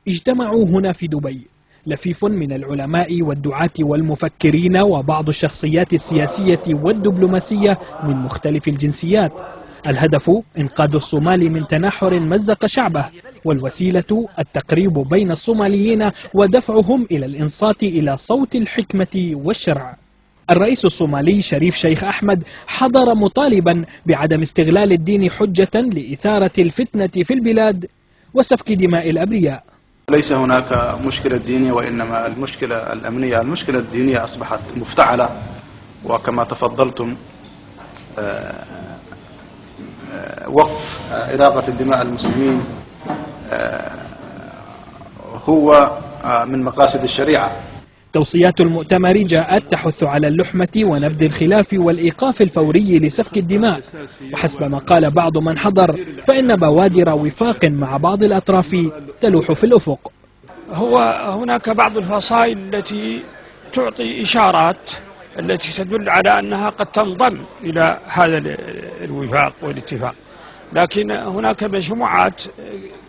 اجتمعوا هنا في دبي لفيف من العلماء والدعاة والمفكرين وبعض الشخصيات السياسية والدبلوماسية من مختلف الجنسيات. الهدف إنقاذ الصومال من تناحر مزق شعبه، والوسيلة التقريب بين الصوماليين ودفعهم إلى الإنصات إلى صوت الحكمة والشرع. الرئيس الصومالي شريف شيخ أحمد حضر مطالبا بعدم استغلال الدين حجة لإثارة الفتنة في البلاد وسفك دماء الأبرياء. ليس هناك مشكلة دينية، وإنما المشكلة الأمنية. المشكلة الدينية أصبحت مفتعلة، وكما تفضلتم وقف إراقة الدماء المسلمين هو من مقاصد الشريعة. توصيات المؤتمر جاءت تحث على اللحمة ونبذ الخلاف والإيقاف الفوري لسفك الدماء، وحسب ما قال بعض من حضر فإن بوادر وفاق مع بعض الأطراف تلوح في الأفق. هو هناك بعض الفصائل التي تعطي إشارات التي تدل على أنها قد تنضم إلى هذا الوفاق والاتفاق، لكن هناك مجموعات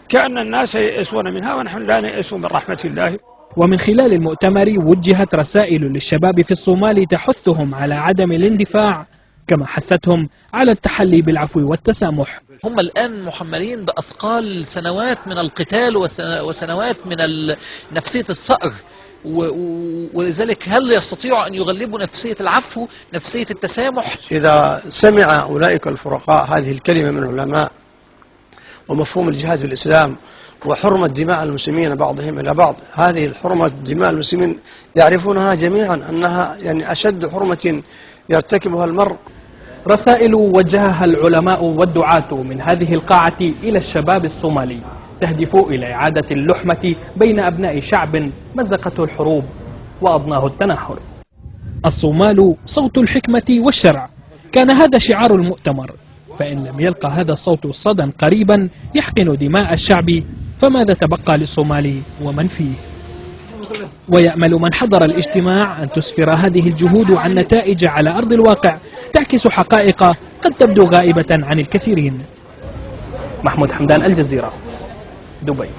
كأن الناس ييأسون منها، ونحن لا نيأس من رحمة الله. ومن خلال المؤتمر وجهت رسائل للشباب في الصومال تحثهم على عدم الاندفاع، كما حثتهم على التحلي بالعفو والتسامح. هم الآن محملين بأثقال سنوات من القتال وسنوات من نفسية الثأر، ولذلك هل يستطيعوا أن يغلبوا نفسية العفو، نفسية التسامح؟ إذا سمع أولئك الفرقاء هذه الكلمة من العلماء ومفهوم الجهاد في الإسلام وحرمة دماء المسلمين بعضهم إلى بعض، هذه الحرمة دماء المسلمين يعرفونها جميعا أنها يعني أشد حرمة يرتكبها المرء. رسائل وجهها العلماء والدعاة من هذه القاعة إلى الشباب الصومالي تهدف إلى إعادة اللحمة بين أبناء شعب مزقته الحروب وأضناه التناحر. الصومال صوت الحكمة والشرع، كان هذا شعار المؤتمر، فإن لم يلقى هذا الصوت صدى قريبا يحقن دماء الشعب فماذا تبقى للصومال ومن فيه؟ ويأمل من حضر الاجتماع أن تسفر هذه الجهود عن نتائج على أرض الواقع تعكس حقائق قد تبدو غائبة عن الكثيرين. محمود حمدان، الجزيرة، دبي.